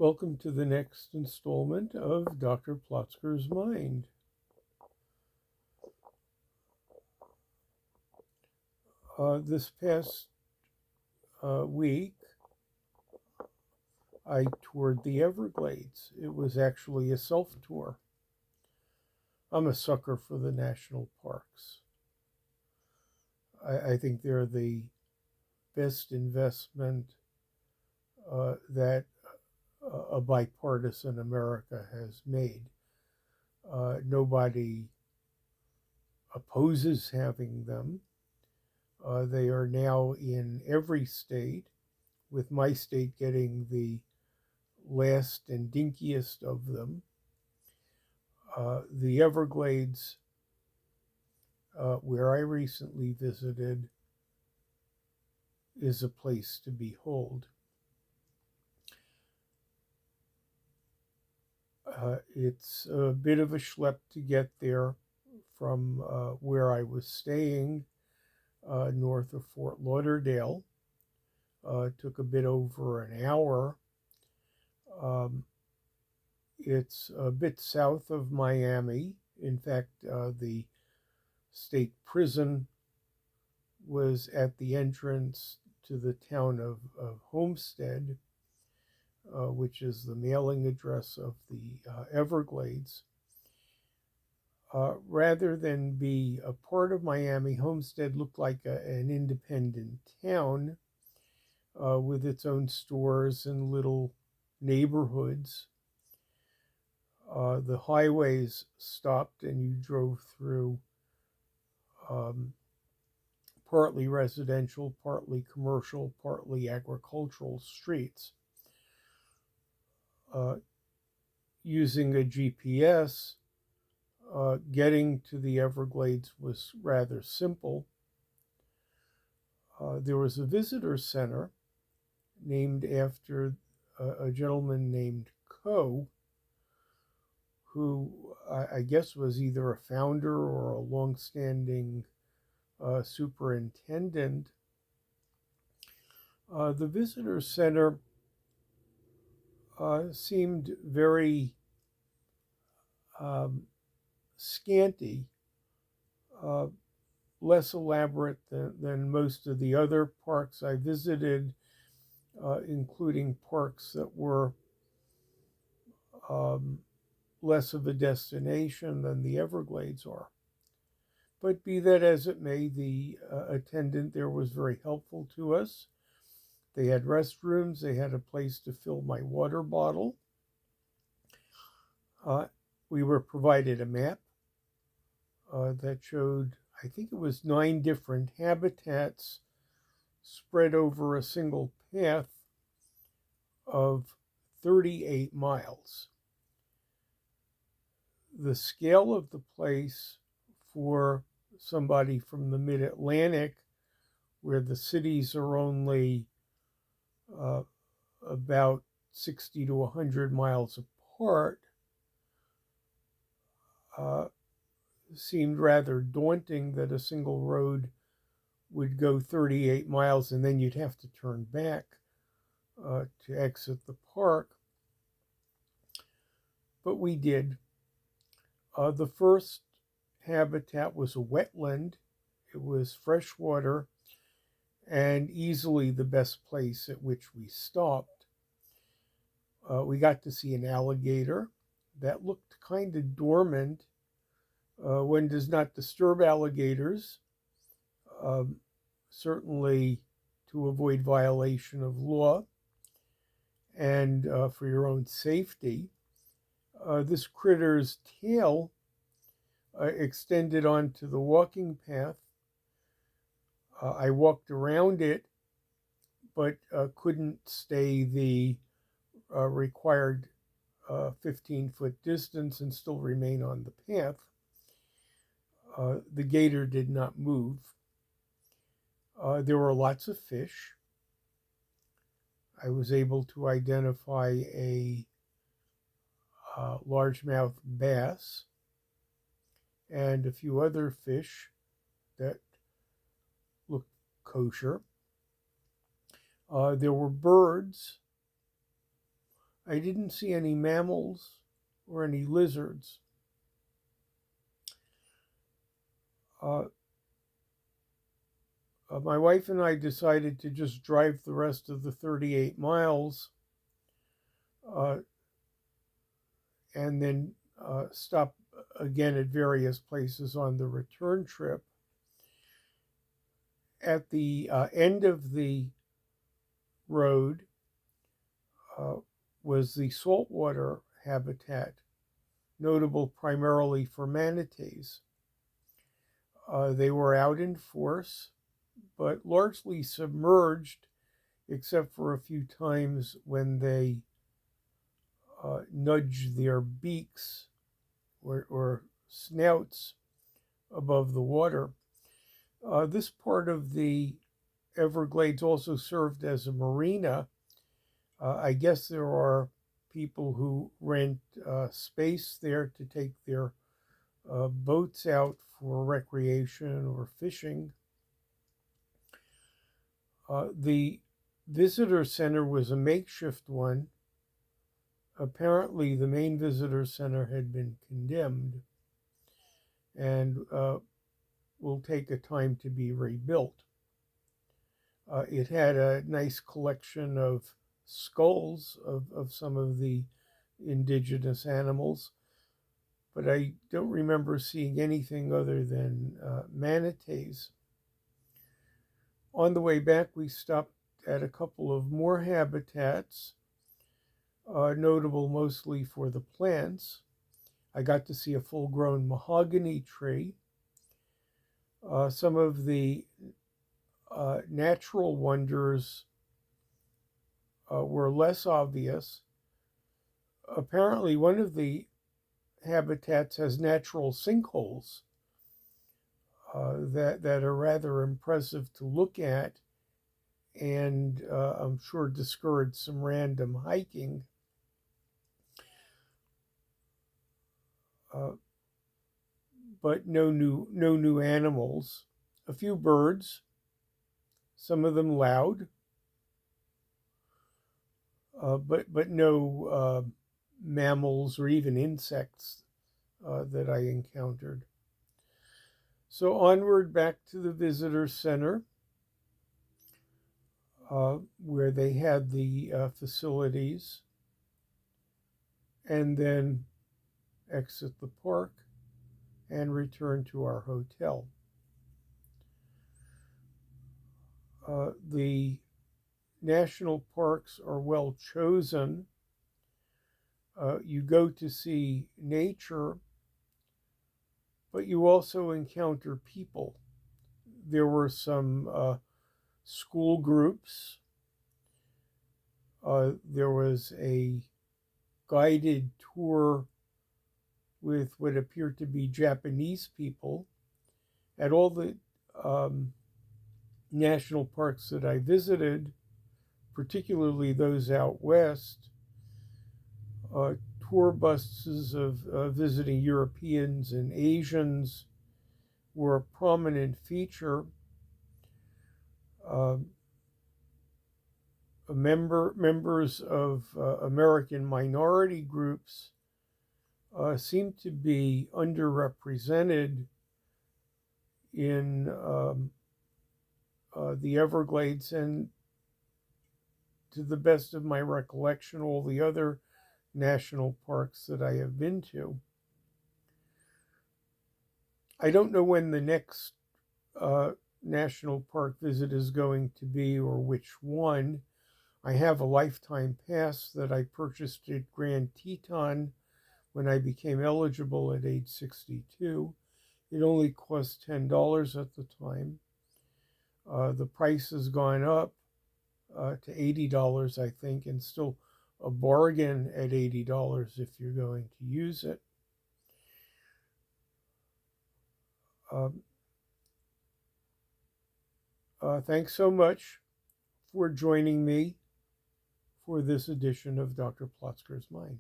Welcome to the next installment of Dr. Plotzker's Mind. This past week, I toured the Everglades. It was actually a self-tour. I'm a sucker for the national parks. I think they're the best investment that a bipartisan America has made. Nobody opposes having them. They are now in every state, with my state getting the last and dinkiest of them. The Everglades, where I recently visited, is a place to behold. It's a bit of a schlep to get there from where I was staying north of Fort Lauderdale. Took a bit over an hour. It's a bit south of Miami. In fact, the state prison was at the entrance to the town of Homestead, which is the mailing address of the Everglades. Rather than be a part of Miami, Homestead looked like an independent town with its own stores and little neighborhoods. The highways stopped and you drove through partly residential, partly commercial, partly agricultural streets. Using a GPS, getting to the Everglades was rather simple. There was a visitor center named after a gentleman named Coe, who I guess was either a founder or a longstanding superintendent. The visitor center seemed very scanty, less elaborate than most of the other parks I visited, including parks that were less of a destination than the Everglades are. But be that as it may, the attendant there was very helpful to us. They had restrooms. They had a place to fill my water bottle. We were provided a map that showed, I think it was 9 different habitats spread over a single path of 38 miles. The scale of the place for somebody from the mid-Atlantic, where the cities are only about 60 to 100 miles apart, seemed rather daunting that a single road would go 38 miles and then you'd have to turn back to exit the park. But we did. The first habitat was a wetland. It was freshwater and easily the best place at which we stopped. We got to see an alligator that looked kind of dormant. One does not disturb alligators, certainly to avoid violation of law and for your own safety. This critter's tail extended onto the walking path. I walked around it, but couldn't stay the required 15-foot distance and still remain on the path. The gator did not move. There were lots of fish. I was able to identify a largemouth bass and a few other fish that looked kosher. There were birds. I didn't see any mammals or any lizards. My wife and I decided to just drive the rest of the 38 miles and then stop again at various places on the return trip. At the end of the road was the saltwater habitat, notable primarily for manatees. They were out in force, but largely submerged, except for a few times when they nudge their beaks or snouts above the water. This part of the Everglades also served as a marina. I guess there are people who rent space there to take their boats out for recreation or fishing. The visitor center was a makeshift one. Apparently, the main visitor center had been condemned and will take a time to be rebuilt. It had a nice collection of skulls of some of the indigenous animals, but I don't remember seeing anything other than manatees. On the way back, we stopped at a couple of more habitats, notable mostly for the plants. I got to see a full-grown mahogany tree. Some of the natural wonders were less obvious. Apparently, one of the habitats has natural sinkholes that are rather impressive to look at, and I'm sure discourage some random hiking. But no new animals. A few birds, some of them loud, but no mammals or even insects that I encountered. So onward back to the visitor center, where they had the facilities, and then exit the park and return to our hotel. The national parks are well chosen. You go to see nature, but you also encounter people. There were some school groups. There was a guided tour with what appeared to be Japanese people. At all the national parks that I visited, particularly those out west, tour buses of visiting Europeans and Asians were a prominent feature. Members of American minority groups seem to be underrepresented in the Everglades, and to the best of my recollection, all the other national parks that I have been to. I don't know when the next national park visit is going to be or which one. I have a lifetime pass that I purchased at Grand Teton when I became eligible at age 62. It only cost $10 at the time. The price has gone up to $80, I think, and still a bargain at $80 if you're going to use it. Thanks so much for joining me for this edition of Dr. Plotzker's Mind.